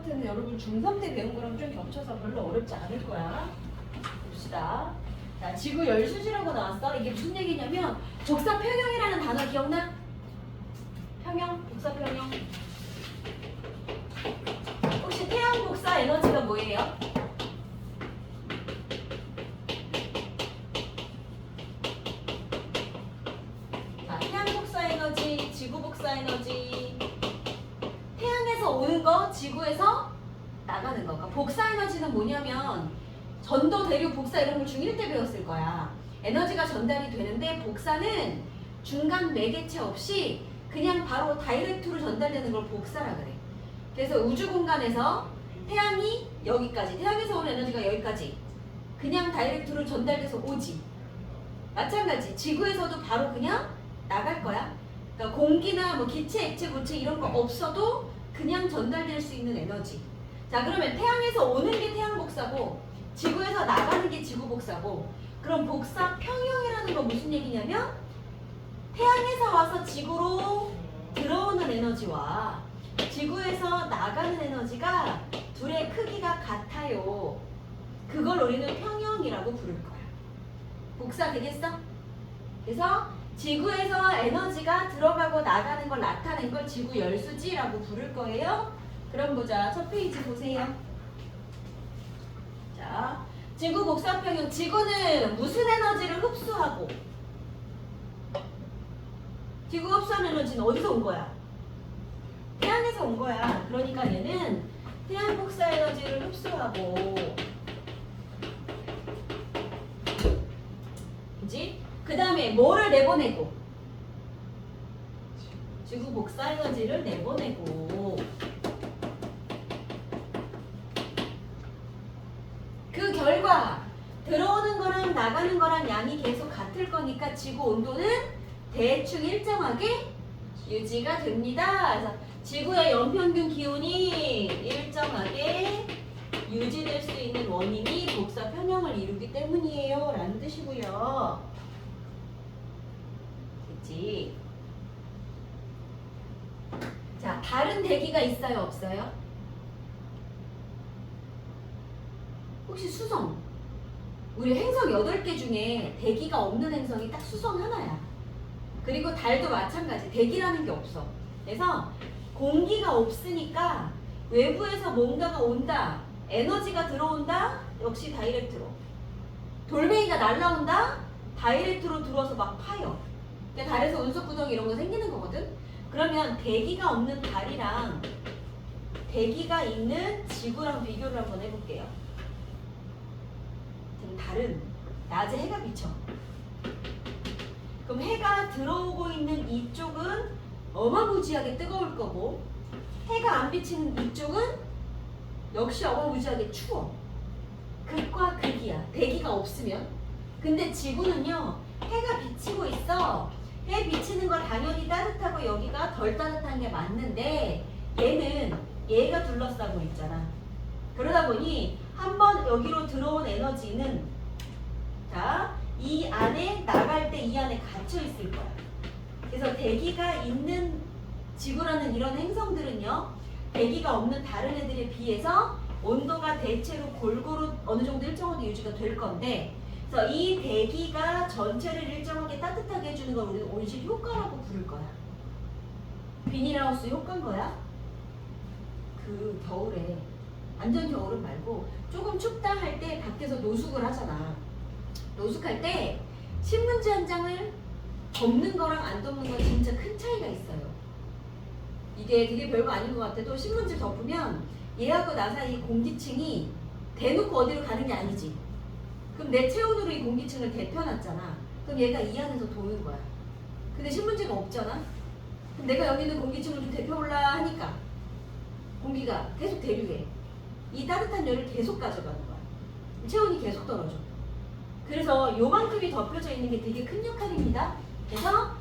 파트는 여러분 중3 때 배운 거랑 좀 겹쳐서 별로 어렵지 않을 거야. 봅시다. 자, 지구 열수지라고 나왔어. 이게 무슨 얘기냐면 복사 평형이라는 단어 기억나? 평형, 복사 평형. 혹시 태양 복사 에너지가 뭐예요? 자, 태양 복사 에너지, 지구 복사 에너지. 태양에서 오는 거, 지구에서 나가는 거. 그러니까 복사 에너지는 뭐냐면 전도, 대류, 복사 이런 걸 중1 때 배웠을 거야. 에너지가 전달이 되는데 복사는 중간 매개체 없이 그냥 바로 다이렉트로 전달되는 걸 복사라 그래. 그래서 우주 공간에서 태양이 여기까지, 태양에서 오는 에너지가 여기까지 그냥 다이렉트로 전달돼서 오지. 마찬가지 지구에서도 바로 그냥 나갈 거야. 그러니까 공기나 뭐 기체, 액체, 고체 이런 거 없어도 그냥 전달될 수 있는 에너지. 자, 그러면 태양에서 오는 게 태양 복사고 지구에서 나가는 게 지구 복사고, 그럼 복사 평형이라는 건 무슨 얘기냐면 태양에서 와서 지구로 들어오는 에너지와 지구에서 나가는 에너지가 둘의 크기가 같아요. 그걸 우리는 평형이라고 부를 거야. 복사 되겠어? 그래서 지구에서 에너지가 들어가고 나가는 걸 나타낸 걸 지구 열수지라고 부를 거예요. 그럼 보자. 첫 페이지 보세요. 자, 지구 복사 평형. 지구는 무슨 에너지를 흡수하고, 지구 흡수한 에너지는 어디서 온 거야? 태양에서 온 거야. 그러니까 얘는 태양 복사 에너지를 흡수하고, 그지? 그 다음에 뭐를 내보내고? 지구 복사 에너지를 내보내고, 그 결과 들어오는 거랑 나가는 거랑 양이 계속 같을 거니까 지구 온도는 대충 일정하게 유지가 됩니다. 그래서 지구의 연평균 기온이 일정하게 유지될 수 있는 원인이 복사 평형을 이루기 때문이에요 라는 뜻이고요. 됐지? 자, 다른 대기가 있어요, 없어요? 혹시 수성? 우리 행성 8개 중에 대기가 없는 행성이 딱 수성 하나야. 그리고 달도 마찬가지. 대기라는 게 없어. 그래서 공기가 없으니까 외부에서 뭔가가 온다, 에너지가 들어온다, 역시 다이렉트로. 돌멩이가 날라온다, 다이렉트로 들어와서 막 파여. 그러니까 달에서 운석구덩이 이런 거 생기는 거거든. 그러면 대기가 없는 달이랑 대기가 있는 지구랑 비교를 한번 해볼게요. 지금 달은 낮에 해가 비쳐. 그럼 해가 들어오고 있는 이쪽은 어마무지하게 뜨거울 거고, 해가 안 비치는 이쪽은 역시 어마무지하게 추워. 극과 극이야. 대기가 없으면. 근데 지구는요, 해가 비치고 있어. 해 비치는 건 당연히 따뜻하고 여기가 덜 따뜻한 게 맞는데 얘는 얘가 둘러싸고 있잖아. 그러다 보니 한번 여기로 들어온 에너지는, 자, 이 안에 나갈 때 이 안에 갇혀 있을 거야. 그래서 대기가 있는 지구라는 이런 행성들은요, 대기가 없는 다른 애들에 비해서 온도가 대체로 골고루 어느 정도 일정하게 유지가 될 건데, 그래서 이 대기가 전체를 일정하게 따뜻하게 해주는 걸 우리는 온실 효과라고 부를 거야. 비닐하우스 효과인 거야. 그 겨울에, 완전 겨울은 말고 조금 춥다 할 때 밖에서 노숙을 하잖아. 노숙할 때 신문지 한 장을 덮는 거랑 안 덮는 건 진짜 큰 차이가 있어요. 이게 되게 별거 아닌 것 같아도 신문지 덮으면 얘하고 나 사이 공기층이 대놓고 어디로 가는 게 아니지. 그럼 내 체온으로 이 공기층을 데펴놨잖아. 그럼 얘가 이 안에서 도는 거야. 근데 신문지가 없잖아. 그럼 내가 여기 있는 공기층을 좀 데펴올라 하니까 공기가 계속 대류해. 이 따뜻한 열을 계속 가져가는 거야. 체온이 계속 떨어져. 그래서 요만큼이 덮여져 있는 게 되게 큰 역할입니다. 그래서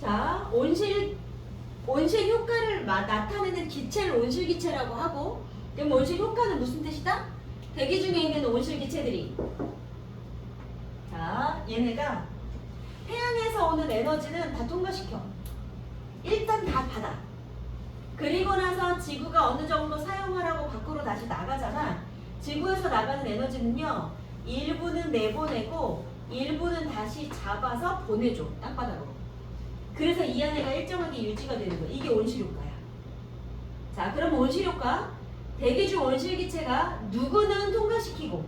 자, 온실 효과를 나타내는 기체를 온실기체라고 하고, 그럼 온실 효과는 무슨 뜻이다? 대기 중에 있는 온실기체들이, 자, 얘네가 태양에서 오는 에너지는 다 통과시켜. 일단 다 받아. 그리고 나서 지구가 어느 정도 사용을 하고 밖으로 다시 나가잖아. 지구에서 나가는 에너지는요, 일부는 내보내고 일부는 다시 잡아서 보내줘, 땅바닥으로. 그래서 이 안에가 일정하게 유지가 되는 거야. 이게 온실효과야. 자, 그럼 온실효과, 대기 중 온실기체가 누구는 통과시키고,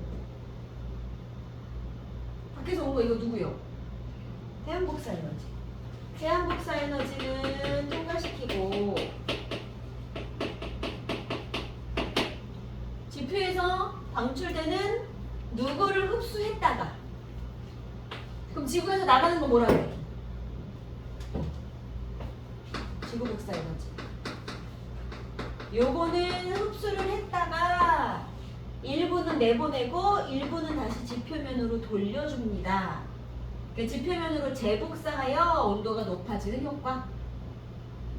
밖에서 온 거 이거 누구요? 태양복사 에너지. 태양복사 에너지는 통과시키고, 지표에서 방출되는 누구를 흡수했다가, 그럼 지구에서 나가는 거 뭐라 그래? 지구 복사 에너지. 요거는 흡수를 했다가 일부는 내보내고 일부는 다시 지표면으로 돌려줍니다. 그 지표면으로 재복사하여 온도가 높아지는 효과.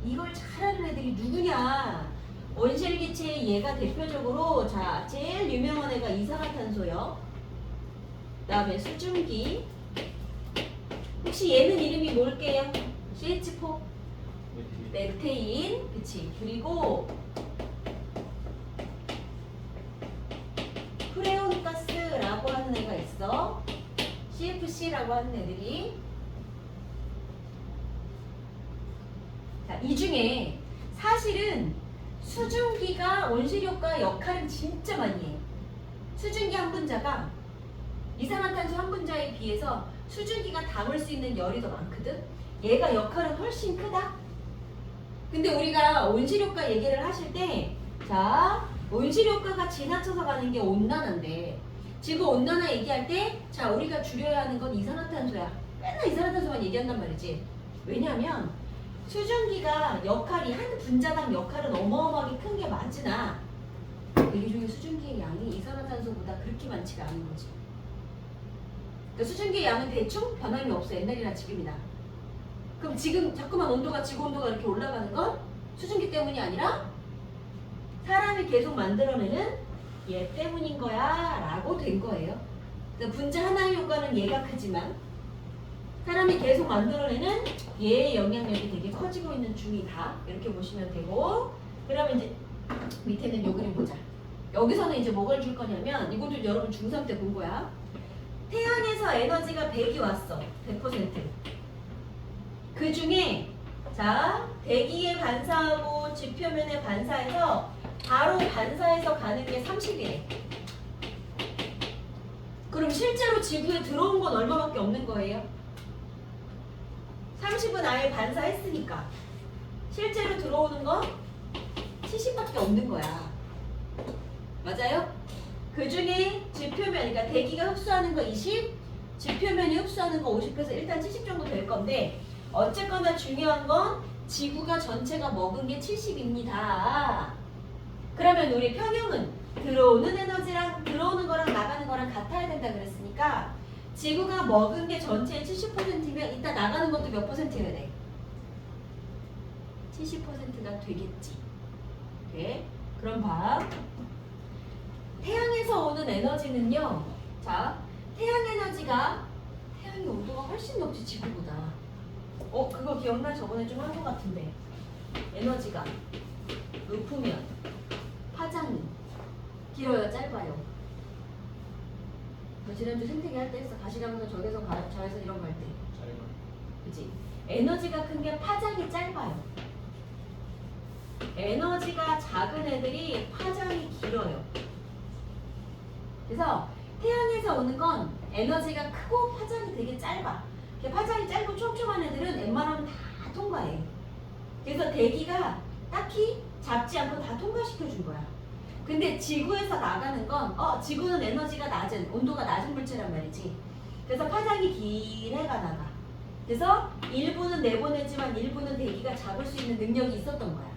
이걸 잘하는 애들이 누구냐? 온실기체의 얘가 대표적으로, 자, 제일 유명한 애가 이산화탄소요. 그 다음에 수증기. 혹시 얘는 이름이 뭘게요? CH4? 메테인. 그치. 그리고 프레온가스라고 하는 애가 있어. CFC라고 하는 애들이. 자, 이 중에 사실은 수증기가 온실효과 역할은 진짜 많이 해요. 수증기 한 분자가 이산화탄소 한 분자에 비해서 수증기가 담을 수 있는 열이 더 많거든. 얘가 역할은 훨씬 크다. 근데 우리가 온실효과 얘기를 하실 때, 자, 온실효과가 지나쳐서 가는 게 온난화인데, 지구 온난화 얘기할 때, 자, 우리가 줄여야 하는 건 이산화탄소야. 맨날 이산화탄소만 얘기한단 말이지. 왜냐하면 수증기가 역할이, 한 분자당 역할은 어마어마하게 큰 게 맞으나 대기 중에 수증기의 양이 이산화탄소보다 그렇게 많지가 않은 거지. 그러니까 수증기의 양은 대충 변함이 없어. 옛날이나 지금이나. 그럼 지금 자꾸만 온도가, 지구 온도가 이렇게 올라가는 건 수증기 때문이 아니라 사람이 계속 만들어내는 얘 때문인 거야 라고 된 거예요. 그러니까 분자 하나의 효과는 얘가 크지만 사람이 계속 만들어내는 얘의 영향력이 되게 커지고 있는 중이다. 이렇게 보시면 되고, 그러면 이제 밑에는 요 그림 보자. 여기서는 이제 뭐를 줄 거냐면, 이것도 여러분 중3 때 본 거야. 태양에서 에너지가 100이 왔어. 100%. 그 중에, 자, 대기에 반사하고 지표면에 반사해서 바로 반사해서 가는 게 30이래. 그럼 실제로 지구에 들어온 건 얼마밖에 없는 거예요? 30은 아예 반사했으니까 실제로 들어오는 건 70밖에 없는 거야. 맞아요? 그 중에 지표면, 그러니까 대기가 흡수하는 거 20, 지표면이 흡수하는 거 50해서 일단 70 정도 될 건데, 어쨌거나 중요한 건 지구가 전체가 먹은 게 70입니다. 그러면 우리 평형은 들어오는 에너지랑 들어오는 거랑 나가는 거랑 같아야 된다 그랬으니까, 지구가 먹은 게 전체의 70%면 이따 나가는 것도 몇 %여야 돼? 70%가 되겠지. 오케이? 그럼 봐. 태양에서 오는 에너지는요. 자, 태양 에너지가, 태양의 온도가 훨씬 높지 지구보다. 그거 기억나? 저번에 좀 한 것 같은데. 에너지가 높으면 파장이 길어요, 짧아요? 지난주 생태계 할 때 했어. 가시라면서 저기서 좌에서 이런 거 할 때. 그치? 에너지가 큰 게 파장이 짧아요. 에너지가 작은 애들이 파장이 길어요. 그래서 태양에서 오는 건 에너지가 크고 파장이 되게 짧아. 파장이 짧고 촘촘한 애들은 웬만하면 다 통과해. 그래서 대기가 딱히 잡지 않고 다 통과시켜준 거야. 근데 지구에서 나가는 건, 지구는 에너지가 낮은, 온도가 낮은 물체란 말이지. 그래서 파장이 긴 애가 나가. 그래서 일부는 내보내지만 일부는 대기가 잡을 수 있는 능력이 있었던 거야.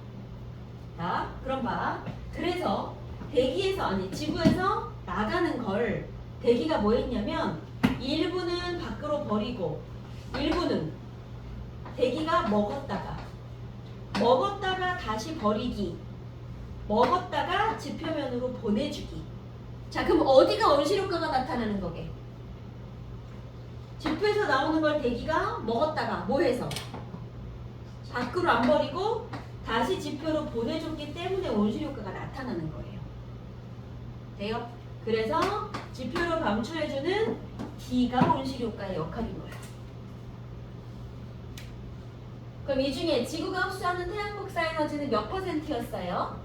자, 그럼 봐. 그래서 대기에서, 아니 지구에서 나가는 걸 대기가 뭐 했냐면, 일부는 밖으로 버리고 일부는 대기가 먹었다가 다시 버리기, 먹었다가 지표면으로 보내주기. 자, 그럼 어디가 온실효과가 나타나는 거게? 지표에서 나오는 걸 대기가 먹었다가 뭐 해서? 밖으로 안 버리고 다시 지표로 보내줬기 때문에 온실 효과가 나타나는 거예요. 돼요? 그래서 지표로 방출해주는 D가 온실 효과의 역할인 거예요. 그럼 이 중에 지구가 흡수하는 태양 복사 에너지는 몇 %였어요?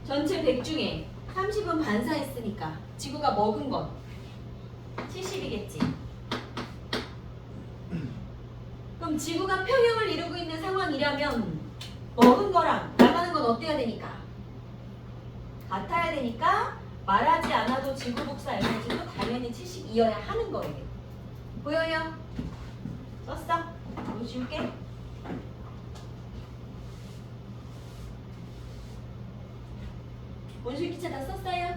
전체 100 중에 30은 반사했으니까 지구가 먹은 건 70이겠지. 그럼 지구가 평형을 이루고 있는 상황이라면 먹은 거랑 나가는 건 어때야 되니까? 같아야 되니까 말하지 않아도 지구 복사 에너지도 당연히 70이어야 하는 거예요. 보여요? 썼어? 이거 지울게. 온실 기체 다 썼어요?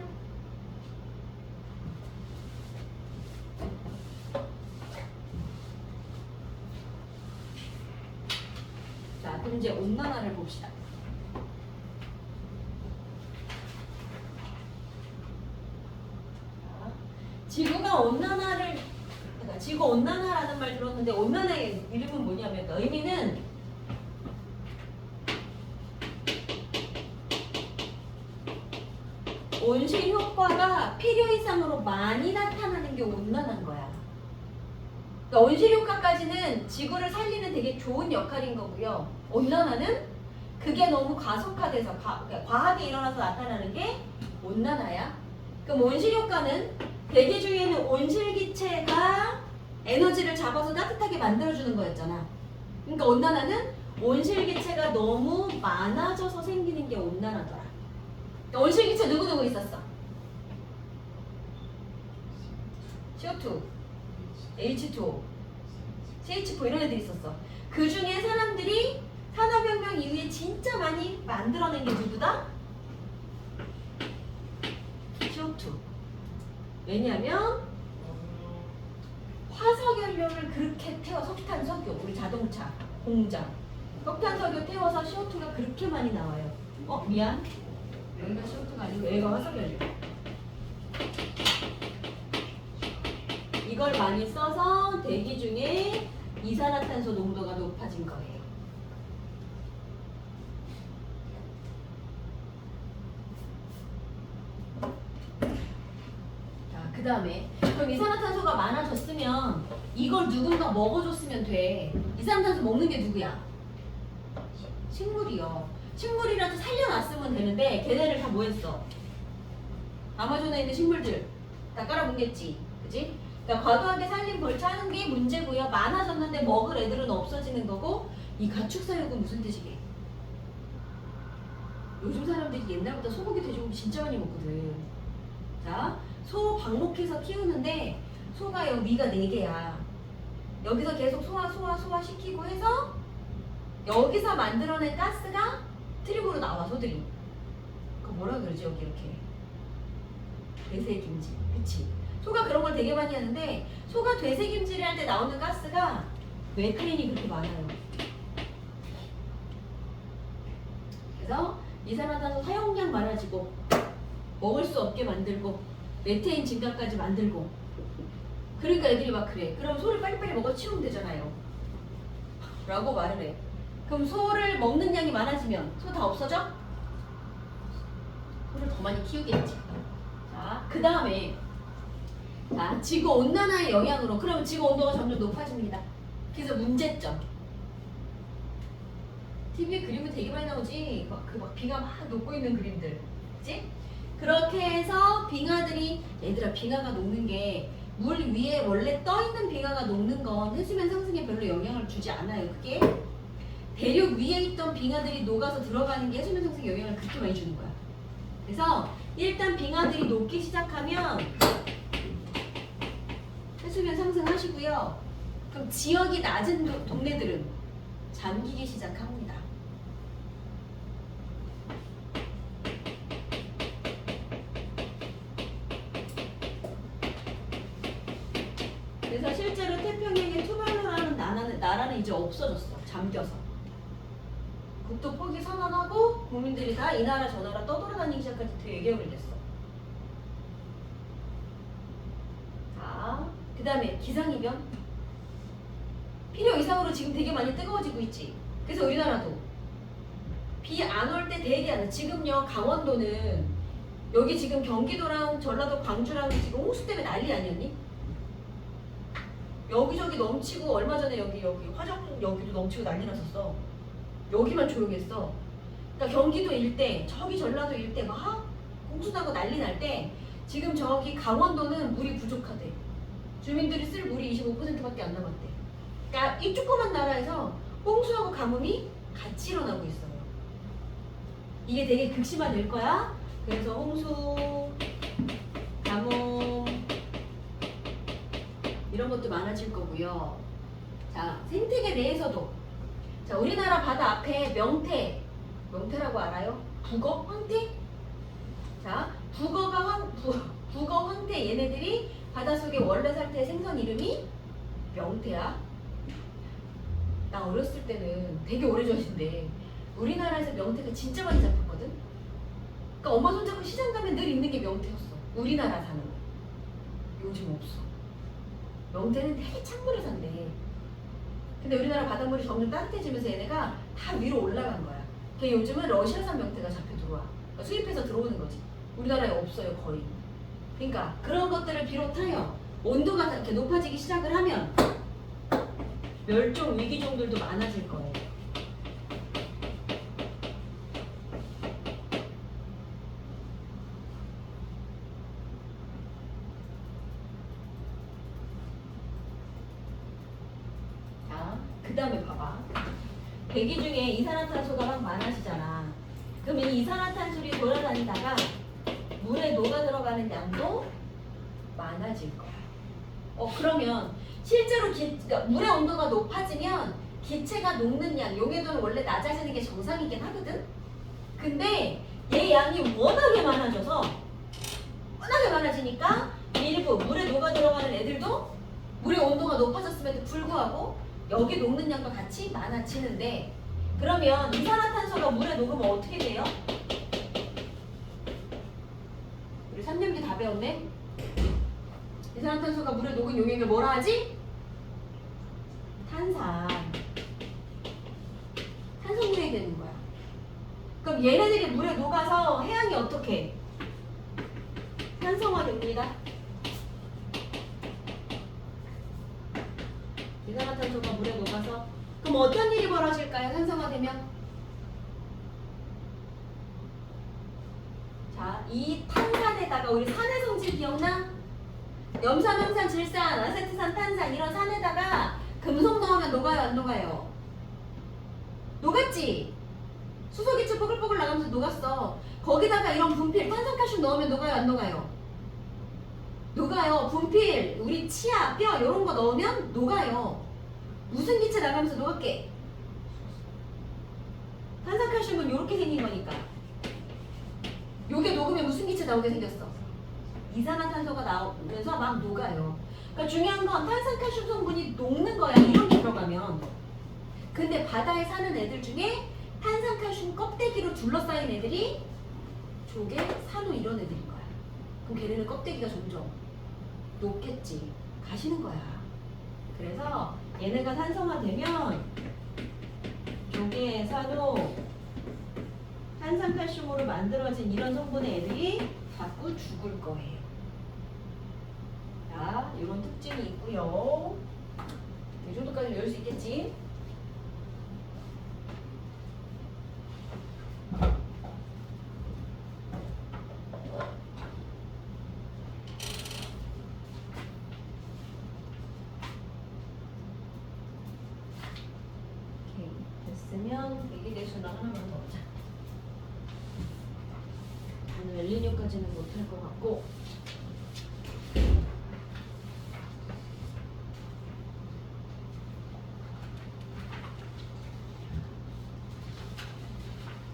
자, 그럼 이제 온난화를 봅시다. 지구가 온난화를, 그러니까 지구 온난화라는 말 들었는데 온난화의 이름은 뭐냐면 의미는 온실 효과가 필요 이상으로 많이 나타나는 게 온난화인 거야. 그러니까 온실 효과까지는 지구를 살리는 되게 좋은 역할인 거고요. 온난화는 그게 너무 가속화돼서 그러니까 과하게 일어나서 나타나는 게 온난화야. 그럼 온실 효과는 대기 중에는 온실기체가 에너지를 잡아서 따뜻하게 만들어주는 거였잖아. 그러니까 온난화는 온실기체가 너무 많아져서 생기는 게 온난화더라. 온실기체 누구누구 있었어? CO2, H2O, CH4 이런 애들이 있었어. 그 중에 사람들이 산업혁명 이후에 진짜 많이 만들어낸 게 누구다? CO2. 왜냐하면 화석연료를 그렇게 태워, 석탄석유, 우리 자동차, 공장 석탄석유 태워서 CO2가 그렇게 많이 나와요. 미안, 여기가 CO2가 아니고 여기가 화석연료. 이걸 많이 써서 대기 중에 이산화탄소 농도가 높아진 거예요. 그 다음에 그럼 이산화탄소가 많아졌으면 이걸 누군가 먹어줬으면 돼. 이산화탄소 먹는 게 누구야? 식물이요. 식물이라도 살려놨으면 되는데 걔네를 다 뭐 했어? 아마존에 있는 식물들 다 깔아뭉갰지. 그지? 그러니까 과도하게 살림 벌초하는 게 문제고요. 많아졌는데 먹을 애들은 없어지는 거고. 이 가축사육은 무슨 뜻이게? 요즘 사람들이 옛날보다 소고기 돼지고기 진짜 많이 먹거든. 자, 소 방목해서 키우는데 소가요 위가 4개야. 여기서 계속 소화 시키고 해서 여기서 만들어낸 가스가 트림으로 나와. 소들이 그 뭐라 그러지 여기 이렇게 되새김질. 그치? 소가 그런 걸 되게 많이 하는데 소가 되새김질을 할 때 나오는 가스가 메탄이 그렇게 많아요. 그래서 이산화탄소 사용량 많아지고 먹을 수 없게 만들고 메테인 증가까지 만들고. 그러니까 애들이 막 그래. 그럼 소를 빨리빨리 먹어 치우면 되잖아요 라고 말을 해. 그럼 소를 먹는 양이 많아지면 소 다 없어져? 소를 더 많이 키우겠지. 자, 그 다음에 자, 지구온난화의 영향으로 그러면 지구온도가 점점 높아집니다. 그래서 문제점. TV에 그림이 되게 많이 나오지. 막 비가 막 녹고 있는 그림들. 그치? 그렇게 해서 빙하들이 얘들아 빙하가 녹는 게 물 위에 원래 떠있는 빙하가 녹는 건 해수면 상승에 별로 영향을 주지 않아요. 그게 대륙 위에 있던 빙하들이 녹아서 들어가는 게 해수면 상승에 영향을 그렇게 많이 주는 거야. 그래서 일단 빙하들이 녹기 시작하면 해수면 상승하시고요. 그럼 지역이 낮은 동네들은 잠기기 시작합니다. 그래서 실제로 태평양의 투발루라는 나라는 이제 없어졌어. 잠겨서. 국토 포기 선언하고 국민들이 다 이 나라 저 나라 떠돌아다니기 시작할 때 되게 오래됐어. 자, 그 다음에 기상이변. 필요 이상으로 지금 되게 많이 뜨거워지고 있지. 그래서 우리나라도 비 안 올 때 되게 안 와. 지금요 강원도는 여기 지금 경기도랑 전라도 광주랑 지금 홍수 때문에 난리 아니었니? 여기저기 넘치고 얼마 전에 여기 화정 여기도 넘치고 난리 났었어. 여기만 조용했어. 그러니까 경기도 일대 저기 전라도 일대 막 홍수 나고 난리 날 때 지금 저기 강원도는 물이 부족하대. 주민들이 쓸 물이 25%밖에 안 남았대. 그러니까 이 조그만 나라에서 홍수하고 가뭄이 같이 일어나고 있어요. 이게 되게 극심화될 거야. 그래서 홍수, 가뭄 이런 것도 많아질 거고요. 자, 생태계 내에서도 자, 우리나라 바다 앞에 명태라고 알아요? 북어, 황태? 자, 북어, 황태 얘네들이 바닷속에 원래 살 때 생선 이름이 명태야. 나 어렸을 때는 되게 오래전인데 우리나라에서 명태가 진짜 많이 잡혔거든? 그러니까 엄마 손잡고 시장 가면 늘 있는 게 명태였어. 우리나라 사는 거. 요즘 없어. 명태는 되게 찬물에 산대. 근데 우리나라 바닷물이 점점 따뜻해지면서 얘네가 다 위로 올라간 거야. 그러니까 요즘은 러시아산 명태가 잡혀 들어와. 그러니까 수입해서 들어오는 거지. 우리나라에 없어요, 거의. 그러니까 그런 것들을 비롯하여 온도가 이렇게 높아지기 시작을 하면 멸종 위기종들도 많아질 거예요. 자, 그 다음에 봐봐. 대기 중에 이산화탄소가 막 많아지잖아. 그러면 이 이산화탄소를 돌아다니다가 물에 녹아 들어가는 양도 많아질 거야. 그러면 실제로 그러니까 물의 온도가 높아지면 기체가 녹는 양, 용해도는 원래 낮아지는 게 정상이긴 하거든? 근데 얘 양이 워낙에 많아지니까 일부 물에 녹아 들어가는 애들도 물의 온도가 높아졌음에도 불구하고 여기 녹는 양과 같이 많아지는데 그러면 이산화탄소가 물에 녹으면 어떻게 돼요? 우리 3년기 다 배웠네? 이산화탄소가 물에 녹은 용액을 뭐라 하지? 탄성물이 되는 거야. 그럼 얘네들이 물에 녹아서 해양이 어떻게? 산성화됩니다. 이산화탄소가 물에 녹아서 그럼 어떤 일이 벌어질까요? 산성화되면? 자, 이 탄산에다가 우리 산의 성질 기억나? 염산, 황산, 질산, 아세트산, 탄산 이런 산에다가 금속 넣으면 녹아요, 안 녹아요? 녹았지? 수소기체 뽀글뽀글 나가면서 녹았어. 거기다가 이런 분필, 탄산칼슘 넣으면 녹아요, 안 녹아요? 녹아요. 분필, 우리 치아, 뼈 이런 거 넣으면 녹아요. 무슨 기체 나가면서 녹을게? 탄산칼슘은 이렇게 생긴 거니까. 요게 녹으면 무슨 기체 나오게 생겼어? 이산화탄소가 나오면서 막 녹아요. 그러니까 중요한 건 탄산칼슘 성분이 녹는 거야. 이런 게 들어가면. 근데 바다에 사는 애들 중에 탄산칼슘 껍데기로 둘러싸인 애들이 조개, 산호 이런 애들인 거야. 그럼 걔네는 껍데기가 점점 녹겠지. 가시는 거야. 그래서 얘네가 산성화되면 조개, 산호, 탄산칼슘으로 만들어진 이런 성분의 애들이 자꾸 죽을 거예요. 자, 이런 특징이 있고요. 이 정도까지 외울 수 있겠지? 오케이, 됐으면 대기대수나 하나만 더 하자. 오늘 엘니뇨까지는 못할 것 같고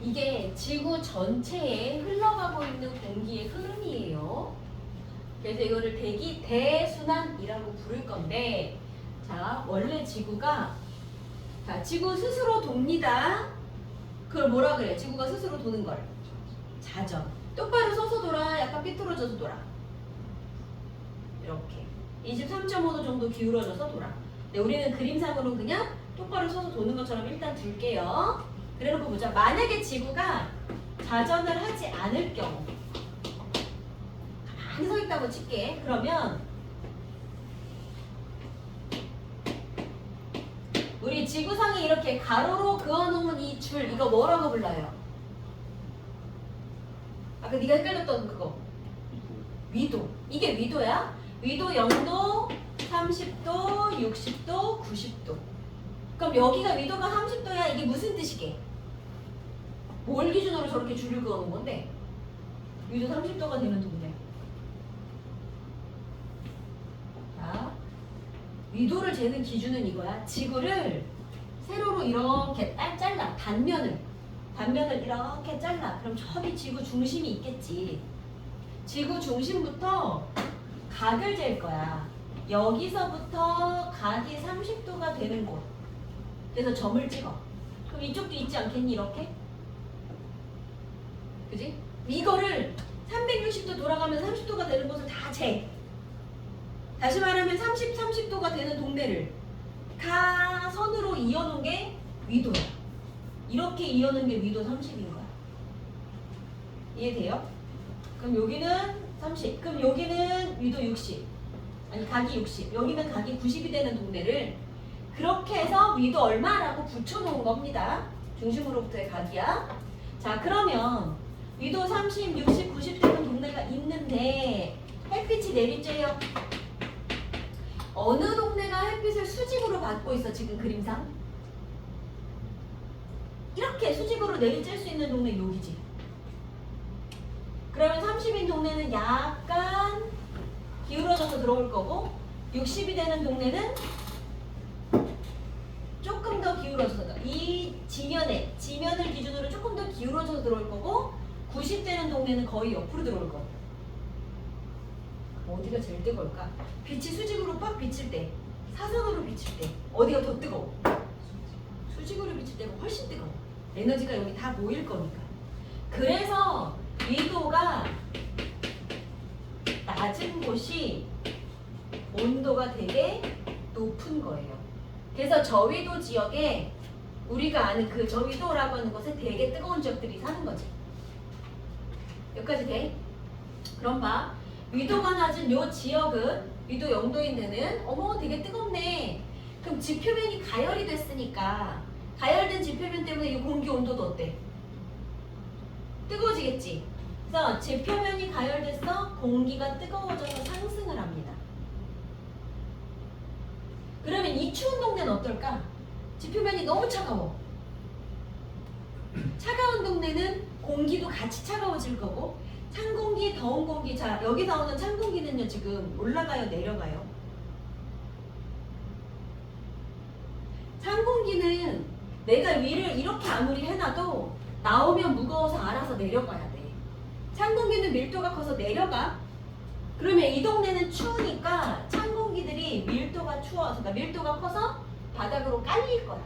이게 지구 전체에 흘러가고 있는 공기의 흐름이에요. 그래서 이거를 대기 대순환이라고 부를 건데 자, 원래 지구가 자, 지구 스스로 돕니다. 그걸 뭐라 그래? 지구가 스스로 도는 걸 자전. 똑바로 서서 돌아, 약간 삐뚤어져서 돌아. 이렇게 23.5도 정도 기울어져서 돌아. 네, 우리는 그림상으로 그냥 똑바로 서서 도는 것처럼 일단 둘게요. 그래놓고 보자. 만약에 지구가 자전을 하지 않을 경우 가만히 서 있다고 칠게. 그러면 우리 지구상에 이렇게 가로로 그어놓은 이 줄 이거 뭐라고 불러요? 아까 네가 헷갈렸던 그거 위도. 이게 위도야. 위도 0도, 30도, 60도, 90도. 그럼 여기가 위도가 30도야. 이게 무슨 뜻이게? 뭘 기준으로 저렇게 줄을 그어놓은 건데? 위도 30도가 되는 동네. 자, 위도를 재는 기준은 이거야. 지구를 세로로 이렇게 잘라. 단면을 이렇게 잘라. 그럼 저기 지구 중심이 있겠지. 지구 중심부터 각을 잴 거야. 여기서부터 각이 30도가 되는 곳. 그래서 점을 찍어. 그럼 이쪽도 있지 않겠니? 이렇게? 그지? 이거를 360도 돌아가면서 30도가 되는 곳을 다 재. 다시 말하면 30도가 되는 동네를 가선으로 이어놓은 게 위도야. 이렇게 이어놓은 게 위도 30인 거야. 이해돼요? 그럼 여기는 30. 그럼 여기는 위도 60. 아니 각이 60. 여기는 각이 90이 되는 동네를 그렇게 해서 위도 얼마라고 붙여놓은 겁니다. 중심으로부터의 각이야. 자, 그러면 위도 30, 60, 90 되는 동네가 있는데 햇빛이 내리쬐요. 어느 동네가 햇빛을 수직으로 받고 있어 지금 그림상? 이렇게 수직으로 내리쬐 수 있는 동네 여기지. 그러면 30인 동네는 약간 기울어져서 들어올 거고 60이 되는 동네는 조금 더 기울어져서 이 지면을 기준으로 조금 더 기울어져서 들어올 거고 90 되는 동네는 거의 옆으로 들어올 거고. 어디가 제일 뜨거울까? 빛이 수직으로 빡 비칠 때, 사선으로 비칠 때 어디가 더 뜨거워? 수직으로 비칠 때가 훨씬 뜨거워. 에너지가 여기 다 모일 거니까. 그래서 위도가 낮은 곳이 온도가 되게 높은 거예요. 그래서 저위도 지역에 우리가 아는 그 저위도라고 하는 곳에 되게 뜨거운 지역들이 사는 거지. 여기까지 돼? 그럼 봐. 위도가 낮은 요 지역은 위도 0도인 데는 어머 되게 뜨겁네. 그럼 지표면이 가열이 됐으니까 가열된 지표면 때문에 이 공기 온도도 어때? 뜨거워지겠지. 그래서 지표면이 가열돼서 공기가 뜨거워져서 상승을 합니다. 그러면 이 추운 동네는 어떨까? 지표면이 너무 차가워. 차가운 동네는 공기도 같이 차가워질 거고 찬 공기, 더운 공기. 자, 여기 나오는 찬 공기는요 지금 올라가요, 내려가요? 찬 공기는 내가 위를 이렇게 아무리 해놔도 나오면 무거워서 알아서 내려가야 돼. 찬 공기는 밀도가 커서 내려가. 그러면 이 동네는 추우니까 찬 공기들이 밀도가 추워서, 그러니까 밀도가 커서 바닥으로 깔릴 거야.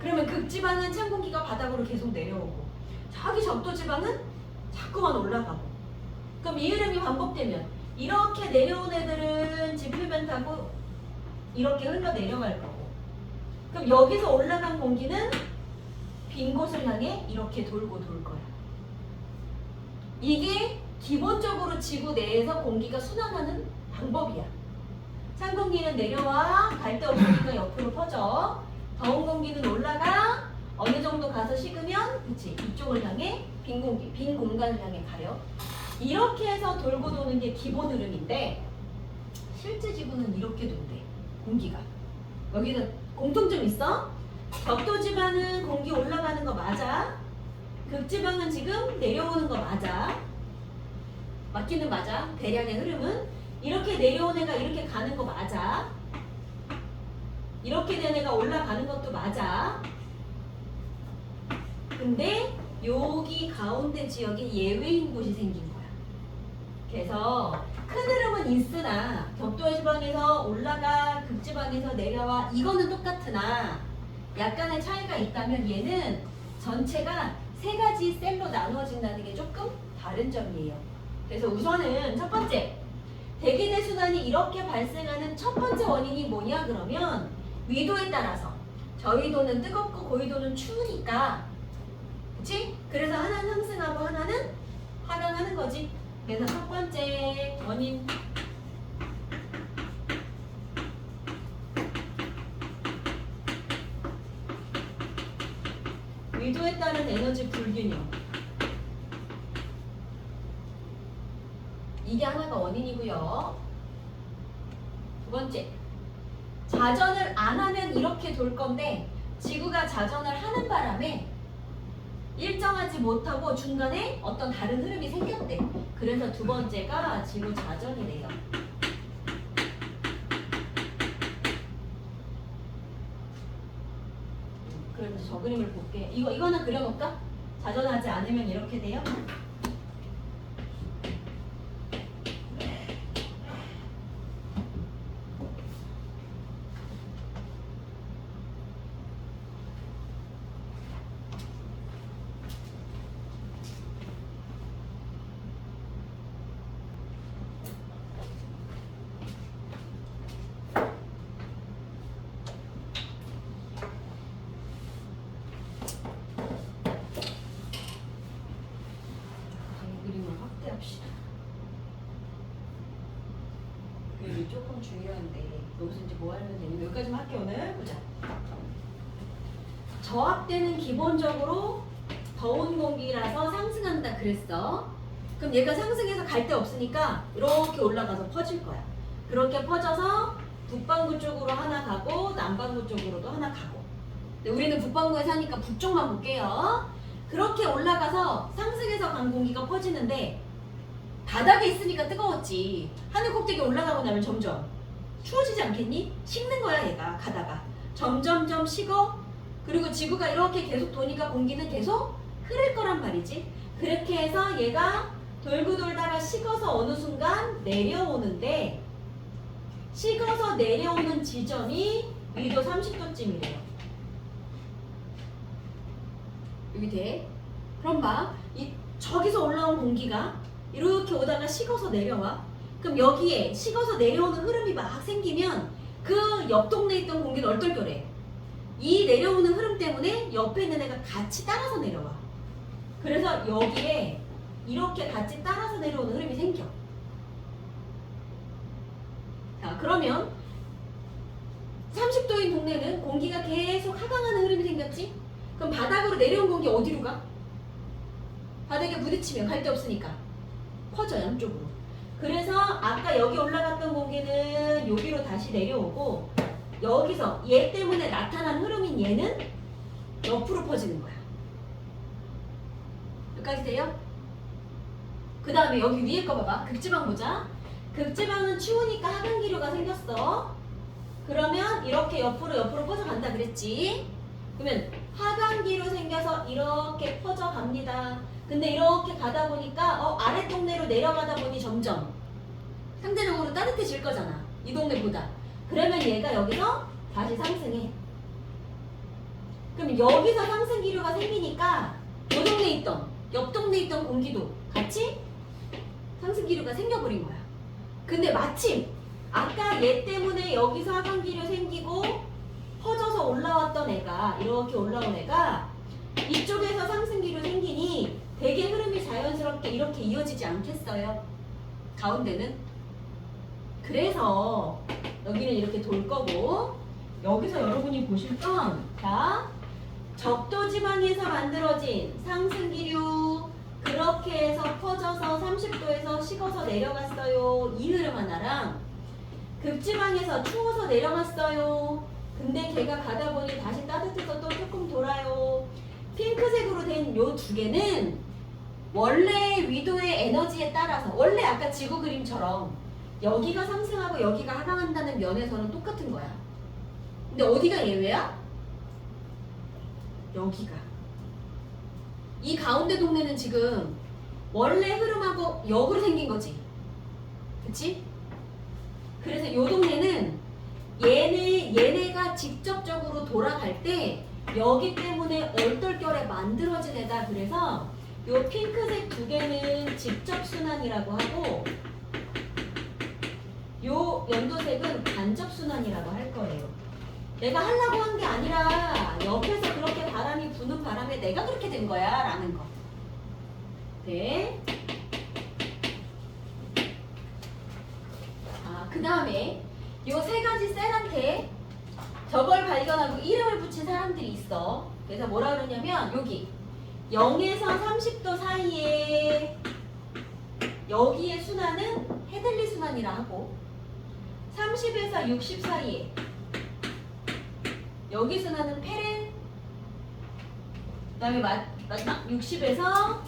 그러면 극지방은 찬 공기가 바닥으로 계속 내려오고 저기 적도지방은 자꾸만 올라가고. 그럼 이 흐름이 반복되면 이렇게 내려온 애들은 지표면 타고 이렇게 흘러 내려갈 거고, 그럼 여기서 올라간 공기는 빈 곳을 향해 이렇게 돌고 돌 거야. 이게 기본적으로 지구 내에서 공기가 순환하는 방법이야. 찬 공기는 내려와, 갈 데 없으니까 옆으로 퍼져. 더운 공기는 올라가, 어느 정도 가서 식으면 그치 이쪽을 향해 빈 공기, 빈 공간을 향해 가요. 이렇게 해서 돌고 도는 게 기본 흐름인데 실제 지구는 이렇게 돈대. 공기가 여기는 공통점 있어. 적도지방은 공기 올라가는 거 맞아. 극지방은 지금 내려오는 거 맞아. 맞기는 맞아. 대량의 흐름은 이렇게 내려온 애가 이렇게 가는 거 맞아. 이렇게 된 애가 올라가는 것도 맞아. 근데 여기 가운데 지역에 예외인 곳이 생긴 거야. 그래서 큰 흐름은 있으나 격도 지방에서 올라가, 극지방에서 내려와, 이거는 똑같으나 약간의 차이가 있다면 얘는 전체가 세 가지 셀로 나누어진다는 게 조금 다른 점이에요. 그래서 우선은 첫 번째, 대기대 순환이 이렇게 발생하는 첫 번째 원인이 뭐냐 그러면 위도에 따라서 저위도는 뜨겁고 고위도는 추우니까, 그치? 그래서 하나는 상승하고 하나는 하강하는 거지. 그래서 첫 번째 원인, 위도에 따른 에너지 불균형, 이게 하나가 원인이고요. 두 번째, 자전을 안 하면 이렇게 돌 건데 지구가 자전을 하는 바람에 일정하지 못하고 중간에 어떤 다른 흐름이 생겼대. 그래서 두 번째가 지구 자전이래요. 그래서 저 그림을 볼게. 이거는 그려놓을까? 자전하지 않으면 이렇게 돼요. 그림이 조금 중요한데 여기서 이제 뭐 하면 되냐면 여기까지만 할게. 오늘 보자. 저압대는 기본적으로 더운 공기라서 상승한다 그랬어. 그럼 얘가 상승해서 갈 데 없으니까 이렇게 올라가서 퍼질 거야. 그렇게 퍼져서 북반구 쪽으로 하나 가고 남반구 쪽으로도 하나 가고. 근데 우리는 북반구에 사니까 북쪽만 볼게요. 그렇게 올라가서 상승해서 간 공기가 퍼지는데 바닥에 있으니까 뜨거웠지. 하늘 꼭대기 올라가고 나면 점점 추워지지 않겠니? 식는 거야 얘가 가다가. 점점점 식어. 그리고 지구가 이렇게 계속 도니까 공기는 계속 흐를 거란 말이지. 그렇게 해서 얘가 돌고 돌다가 식어서 어느 순간 내려오는데 식어서 내려오는 지점이 위도 30도쯤이래요. 여기 돼. 그럼 봐. 저기서 올라온 공기가 이렇게 오다가 식어서 내려와. 그럼 여기에 식어서 내려오는 흐름이 막 생기면 그 옆 동네에 있던 공기는 얼떨결해. 이 내려오는 흐름 때문에 옆에 있는 애가 같이 따라서 내려와. 그래서 여기에 이렇게 같이 따라서 내려오는 흐름이 생겨. 자, 그러면 30도인 동네는 공기가 계속 하강하는 흐름이 생겼지? 그럼 바닥으로 내려온 공기 어디로 가? 바닥에 부딪히면 갈 데 없으니까 퍼져 양쪽으로. 그래서 아까 여기 올라갔던 공기는 여기로 다시 내려오고 여기서 얘 때문에 나타난 흐름인 얘는 옆으로 퍼지는 거야. 여기까지 돼요? 그 다음에 여기 위에 거 봐봐. 극지방 보자. 극지방은 추우니까 하강기류가 생겼어. 그러면 이렇게 옆으로 퍼져간다 그랬지. 그러면 하강기로 생겨서 이렇게 퍼져갑니다. 근데 이렇게 가다 보니까 아래 동네로 내려가다 보니 점점 상대적으로 따뜻해질 거잖아. 이 동네보다. 그러면 얘가 여기서 다시 상승해. 그럼 여기서 상승 기류가 생기니까 요 동네에 있던 옆 동네에 있던 공기도 같이 상승 기류가 생겨버린 거야. 근데 마침 아까 얘 때문에 여기서 하강 기류 생기고 퍼져서 올라왔던 애가 이렇게 올라온 애가 이쪽에서 상승 기류 생기니 되게 흐름이 자연스럽게 이렇게 이어지지 않겠어요? 가운데는. 그래서 여기는 이렇게 돌 거고 여기서 여러분이 보실 건 자, 적도지방에서 만들어진 상승기류 그렇게 해서 퍼져서 30도에서 식어서 내려갔어요. 이 흐름 하나랑 극지방에서 추워서 내려갔어요. 근데 걔가 가다 보니 다시 따뜻해서 또 조금 돌아요. 핑크색으로 된 요 두 개는 원래 위도의 에너지에 따라서 원래 아까 지구 그림처럼 여기가 상승하고 여기가 하강한다는 면에서는 똑같은 거야. 근데 어디가 예외야? 여기가. 이 가운데 동네는 지금 원래 흐름하고 역으로 생긴 거지. 그치? 그래서 요 동네는 얘네가 직접적으로 돌아갈 때 여기 때문에 얼떨결에 만들어진 애다. 그래서 요 핑크색 두 개는 직접순환이라고 하고 요 연두색은 간접순환이라고 할 거예요. 내가 하려고 한 게 아니라 옆에서 그렇게 바람이 부는 바람에 내가 그렇게 된 거야 라는 거. 네. 그 다음에 요 세 가지 셀한테 저걸 발견하고 이름을 붙인 사람들이 있어. 그래서 뭐라 그러냐면 여기 0에서 30도 사이에 여기의 순환은 헤들리 순환이라 하고 30에서 60 사이에 여기 순환은 페렌, 그 다음에 마지막 60에서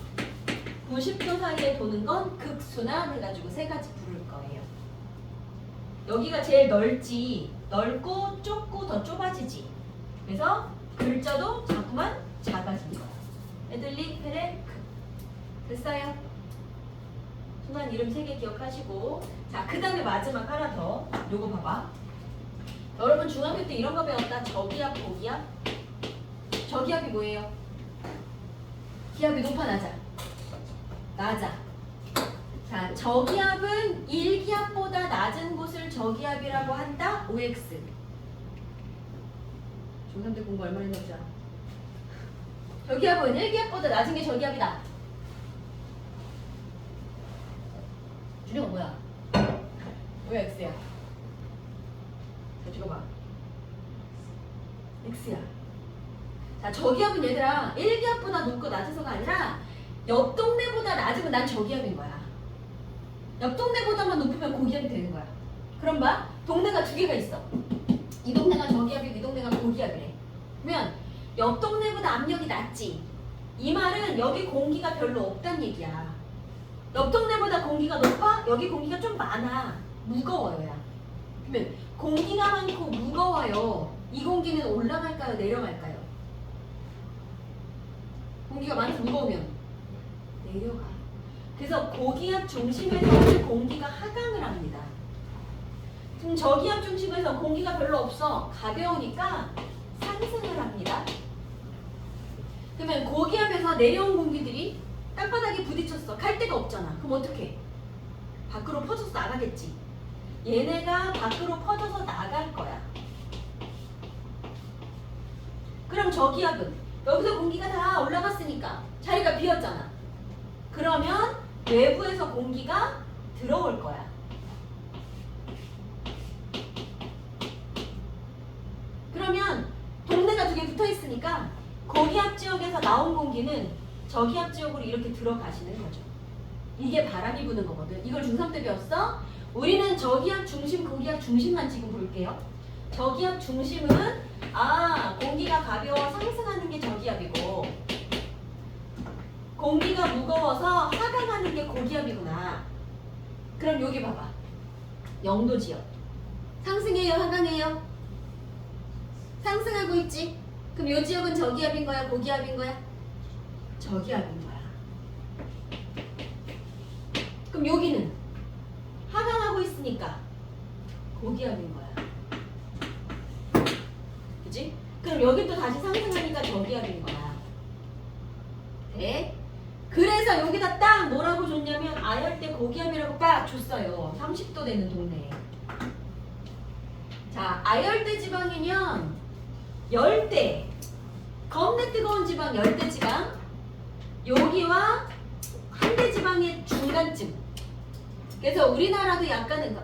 90도 사이에 도는 건 극순환 해가지고 세 가지 부를 거예요. 여기가 제일 넓고 좁고 더 좁아지지. 그래서 글자도 자꾸만 작아진 거야. 헤들리, 페렌, 극. 됐어요? 순환 이름 3개 기억하시고. 자, 그 다음에 마지막 하나 더. 요거 봐봐. 여러분 중학교 때 이런 거 배웠다. 저기압, 고기압. 저기압이 뭐예요? 기압이 높아, 낮아? 낮아. 자, 저기압은 1기압보다 낮은 곳을 저기압이라고 한다. OX. 중3 때 공부 얼마나 했는지 알아? 저기압은 1기압보다 낮은 게 저기압이다. 준영아 뭐야? 왜 X야? 자, 찍어봐. X야. 자, 저기압은 얘들아 1기압보다 높고 낮아서가 아니라 옆 동네보다 낮으면 난 저기압인 거야. 옆 동네보다만 높으면 고기압이 되는 거야. 그럼 봐. 동네가 2개가 있어. 이 동네가 저기압이고 이 동네가 고기압이래. 그러면 옆 동네보다 압력이 낮지. 이 말은 여기 공기가 별로 없단 얘기야. 옆 동네보다 공기가 높아? 여기 공기가 좀 많아. 무거워요. 그러면 공기가 많고 무거워요. 이 공기는 올라갈까요? 내려갈까요? 공기가 많아서 무거우면 내려가. 그래서 고기압 중심에서는 공기가 하강을 합니다. 지금 저기압 중심에서 공기가 별로 없어. 가벼우니까 상승을 합니다. 그러면 고기압에서 내려온 공기들이 땅바닥에 부딪혔어. 갈 데가 없잖아. 그럼 어떡해? 밖으로 퍼져서 나가겠지. 얘네가 밖으로 퍼져서 나갈 거야. 그럼 저기압은 여기서 공기가 다 올라갔으니까 자리가 비었잖아. 그러면 외부에서 공기가 들어올 거야. 그러면 동네가 2개 붙어 있으니까 고기압 지역에서 나온 공기는 저기압 지역으로 이렇게 들어가시는 거죠. 이게 바람이 부는 거거든. 이걸 중3 때 배웠어? 우리는 저기압 중심, 고기압 중심만 지금 볼게요. 저기압 중심은 공기가 가벼워 상승하는 게 저기압이고 공기가 무거워서 하강하는 게 고기압이구나. 그럼 여기 봐봐. 0도 지역. 상승해요? 하강해요? 상승하고 있지? 그럼 이 지역은 저기압인 거야? 고기압인 거야? 저기압인 거야. 그럼 여기는 하강하고 있으니까 고기압인 거야. 그치? 그럼 여기 또 다시 상승하니까 저기압인 거야. 네? 그래서 여기다 딱 뭐라고 줬냐면 아열대 고기압이라고 딱 줬어요. 30도 되는 동네에. 자, 아열대 지방이면 열대, 겁내 뜨거운 지방 열대 지방, 여기와 한대 지방의 중간쯤. 그래서 우리나라도 약간은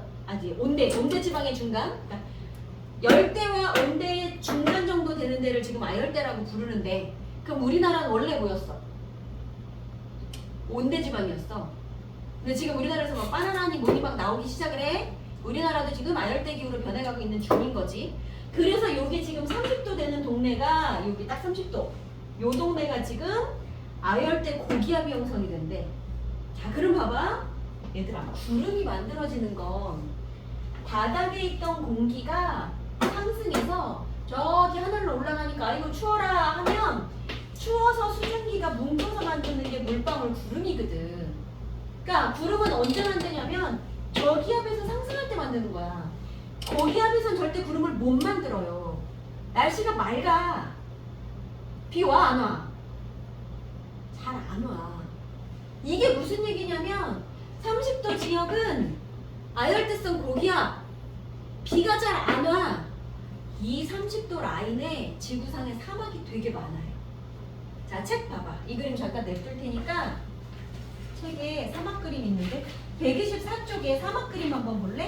온대 지방의 중간. 그러니까 열대와 온대의 중간 정도 되는 데를 지금 아열대라고 부르는데, 그럼 우리나라는 원래 뭐였어? 온대 지방이었어. 근데 지금 우리나라에서 막 바나나니 뭐니 막 나오기 시작을 해. 우리나라도 지금 아열대 기후로 변해가고 있는 중인 거지. 그래서 여기 지금 30도 되는 동네가 여기 딱 30도. 요 동네가 지금 아열대 고기압이 형성이 된대. 자, 그럼 봐봐. 얘들아, 구름이 만들어지는 건 바닥에 있던 공기가 상승해서 저기 하늘로 올라가니까 아이고 추워라 하면 추워서 수증기가 뭉쳐서 만드는 게 물방울 구름이거든. 그러니까 구름은 언제 만드냐면 저기압에서 상승할 때 만드는 거야. 고기압에서는 절대 구름을 못 만들어요. 날씨가 맑아. 비 와, 안 와? 잘 안 와. 이게 무슨 얘기냐면 30도 지역은 아열대성 고기압, 비가 잘 안 와. 이 30도 라인에 지구상에 사막이 되게 많아요. 자, 책 봐봐. 이 그림 잠깐 냅둘 테니까 책에 사막 그림 있는데 124쪽에 사막 그림 한번 볼래?